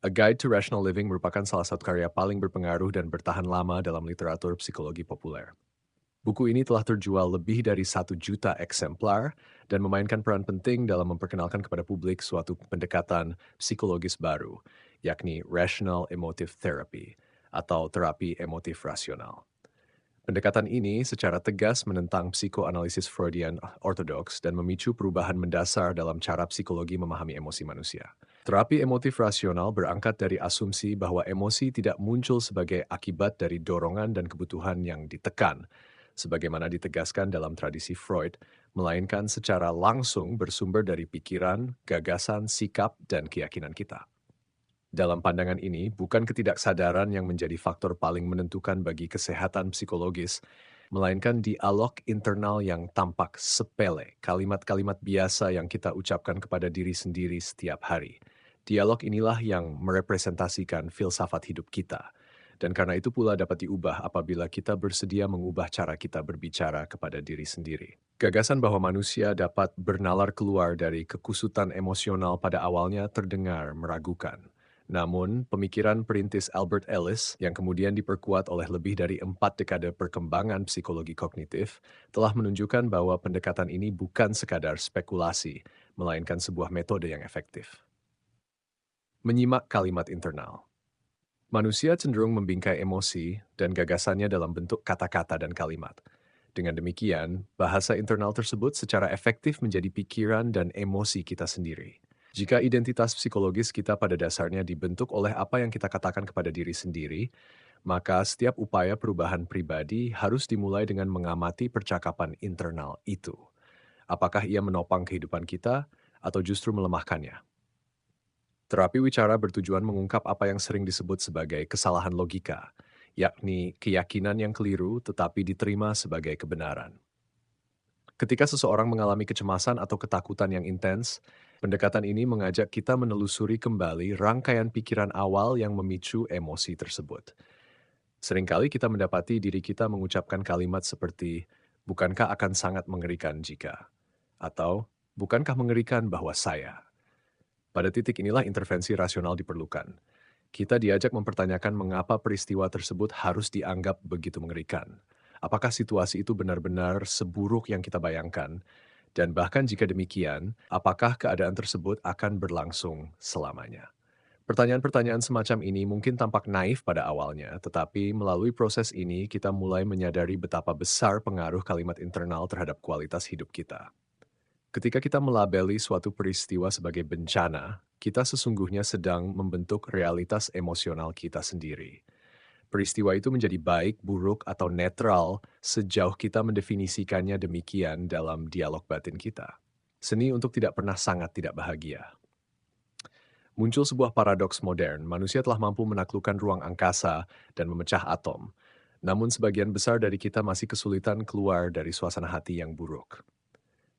A Guide to Rational Living merupakan salah satu karya paling berpengaruh dan bertahan lama dalam literatur psikologi populer. Buku ini telah terjual lebih dari 1 juta eksemplar dan memainkan peran penting dalam memperkenalkan kepada publik suatu pendekatan psikologis baru, yakni Rational Emotive Therapy atau terapi emotif rasional. Pendekatan ini secara tegas menentang psikoanalisis Freudian ortodoks dan memicu perubahan mendasar dalam cara psikologi memahami emosi manusia. Terapi emotif rasional berangkat dari asumsi bahwa emosi tidak muncul sebagai akibat dari dorongan dan kebutuhan yang ditekan, sebagaimana ditegaskan dalam tradisi Freud, melainkan secara langsung bersumber dari pikiran, gagasan, sikap, dan keyakinan kita. Dalam pandangan ini, bukan ketidaksadaran yang menjadi faktor paling menentukan bagi kesehatan psikologis, melainkan dialog internal yang tampak sepele, kalimat-kalimat biasa yang kita ucapkan kepada diri sendiri setiap hari. Dialog inilah yang merepresentasikan filsafat hidup kita. Dan karena itu pula dapat diubah apabila kita bersedia mengubah cara kita berbicara kepada diri sendiri. Gagasan bahwa manusia dapat bernalar keluar dari kekusutan emosional pada awalnya terdengar meragukan. Namun, pemikiran perintis Albert Ellis yang kemudian diperkuat oleh lebih dari 4 dekade perkembangan psikologi kognitif telah menunjukkan bahwa pendekatan ini bukan sekadar spekulasi, melainkan sebuah metode yang efektif. Menyimak kalimat internal. Manusia cenderung membingkai emosi dan gagasannya dalam bentuk kata-kata dan kalimat. Dengan demikian, bahasa internal tersebut secara efektif menjadi pikiran dan emosi kita sendiri. Jika identitas psikologis kita pada dasarnya dibentuk oleh apa yang kita katakan kepada diri sendiri, maka setiap upaya perubahan pribadi harus dimulai dengan mengamati percakapan internal itu. Apakah ia menopang kehidupan kita atau justru melemahkannya? Terapi wicara bertujuan mengungkap apa yang sering disebut sebagai kesalahan logika, yakni keyakinan yang keliru tetapi diterima sebagai kebenaran. Ketika seseorang mengalami kecemasan atau ketakutan yang intens, pendekatan ini mengajak kita menelusuri kembali rangkaian pikiran awal yang memicu emosi tersebut. Seringkali kita mendapati diri kita mengucapkan kalimat seperti, "Bukankah akan sangat mengerikan jika?" Atau, "Bukankah mengerikan bahwa saya?" Pada titik inilah intervensi rasional diperlukan. Kita diajak mempertanyakan mengapa peristiwa tersebut harus dianggap begitu mengerikan. Apakah situasi itu benar-benar seburuk yang kita bayangkan? Dan bahkan jika demikian, apakah keadaan tersebut akan berlangsung selamanya? Pertanyaan-pertanyaan semacam ini mungkin tampak naif pada awalnya, tetapi melalui proses ini kita mulai menyadari betapa besar pengaruh kalimat internal terhadap kualitas hidup kita. Ketika kita melabeli suatu peristiwa sebagai bencana, kita sesungguhnya sedang membentuk realitas emosional kita sendiri. Peristiwa itu menjadi baik, buruk, atau netral sejauh kita mendefinisikannya demikian dalam dialog batin kita. Seni untuk tidak pernah sangat tidak bahagia. Muncul sebuah paradoks modern, manusia telah mampu menaklukkan ruang angkasa dan memecah atom. Namun sebagian besar dari kita masih kesulitan keluar dari suasana hati yang buruk.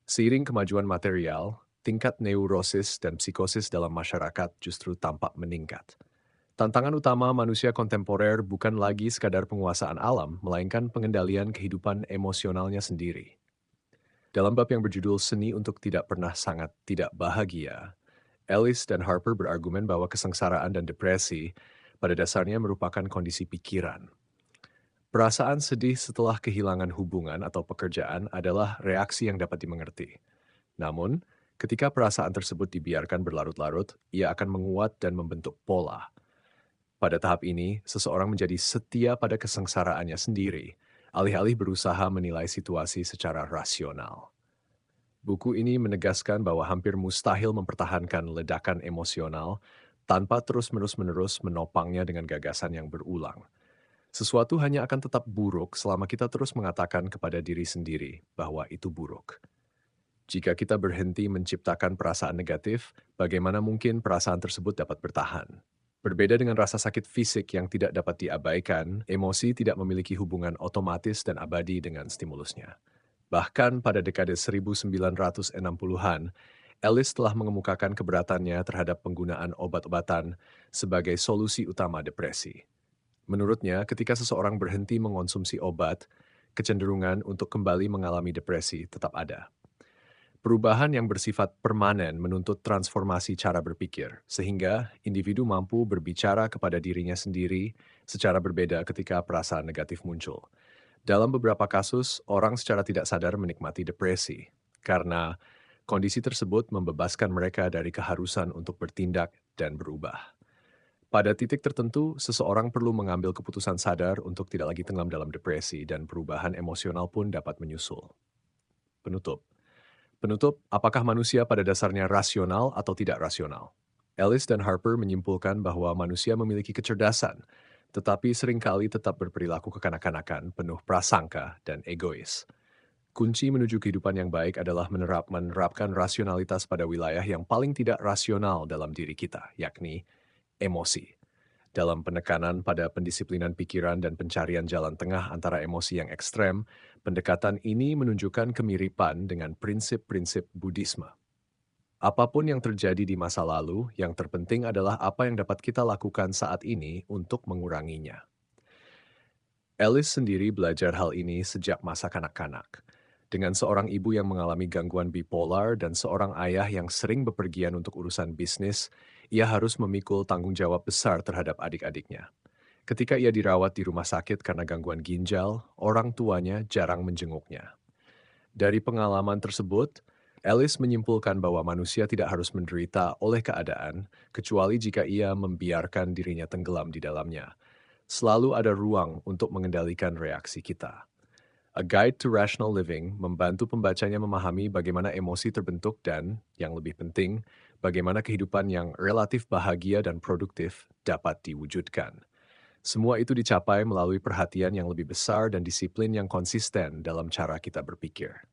Seiring kemajuan material, tingkat neurosis dan psikosis dalam masyarakat justru tampak meningkat. Tantangan utama manusia kontemporer bukan lagi sekadar penguasaan alam, melainkan pengendalian kehidupan emosionalnya sendiri. Dalam bab yang berjudul Seni untuk Tidak Pernah Sangat Tidak Bahagia, Ellis dan Harper berargumen bahwa kesengsaraan dan depresi pada dasarnya merupakan kondisi pikiran. Perasaan sedih setelah kehilangan hubungan atau pekerjaan adalah reaksi yang dapat dimengerti. Namun, ketika perasaan tersebut dibiarkan berlarut-larut, ia akan menguat dan membentuk pola. Pada tahap ini, seseorang menjadi setia pada kesengsaraannya sendiri, alih-alih berusaha menilai situasi secara rasional. Buku ini menegaskan bahwa hampir mustahil mempertahankan ledakan emosional tanpa terus-menerus menopangnya dengan gagasan yang berulang. Sesuatu hanya akan tetap buruk selama kita terus mengatakan kepada diri sendiri bahwa itu buruk. Jika kita berhenti menciptakan perasaan negatif, bagaimana mungkin perasaan tersebut dapat bertahan? Berbeda dengan rasa sakit fisik yang tidak dapat diabaikan, emosi tidak memiliki hubungan otomatis dan abadi dengan stimulusnya. Bahkan pada dekade 1960-an, Ellis telah mengemukakan keberatannya terhadap penggunaan obat-obatan sebagai solusi utama depresi. Menurutnya, ketika seseorang berhenti mengonsumsi obat, kecenderungan untuk kembali mengalami depresi tetap ada. Perubahan yang bersifat permanen menuntut transformasi cara berpikir, sehingga individu mampu berbicara kepada dirinya sendiri secara berbeda ketika perasaan negatif muncul. Dalam beberapa kasus, orang secara tidak sadar menikmati depresi, karena kondisi tersebut membebaskan mereka dari keharusan untuk bertindak dan berubah. Pada titik tertentu, seseorang perlu mengambil keputusan sadar untuk tidak lagi tenggelam dalam depresi dan perubahan emosional pun dapat menyusul. Penutup. Penutup, apakah manusia pada dasarnya rasional atau tidak rasional? Ellis dan Harper menyimpulkan bahwa manusia memiliki kecerdasan, tetapi seringkali tetap berperilaku kekanak-kanakan, penuh prasangka, dan egois. Kunci menuju kehidupan yang baik adalah menerapkan rasionalitas pada wilayah yang paling tidak rasional dalam diri kita, yakni emosi. Dalam penekanan pada pendisiplinan pikiran dan pencarian jalan tengah antara emosi yang ekstrem, pendekatan ini menunjukkan kemiripan dengan prinsip-prinsip Buddhisme. Apapun yang terjadi di masa lalu, yang terpenting adalah apa yang dapat kita lakukan saat ini untuk menguranginya. Alice sendiri belajar hal ini sejak masa kanak-kanak. Dengan seorang ibu yang mengalami gangguan bipolar dan seorang ayah yang sering bepergian untuk urusan bisnis, ia harus memikul tanggung jawab besar terhadap adik-adiknya. Ketika ia dirawat di rumah sakit karena gangguan ginjal, orang tuanya jarang menjenguknya. Dari pengalaman tersebut, Alice menyimpulkan bahwa manusia tidak harus menderita oleh keadaan, kecuali jika ia membiarkan dirinya tenggelam di dalamnya. Selalu ada ruang untuk mengendalikan reaksi kita. A Guide to Rational Living membantu pembacanya memahami bagaimana emosi terbentuk dan, yang lebih penting, bagaimana kehidupan yang relatif bahagia dan produktif dapat diwujudkan. Semua itu dicapai melalui perhatian yang lebih besar dan disiplin yang konsisten dalam cara kita berpikir.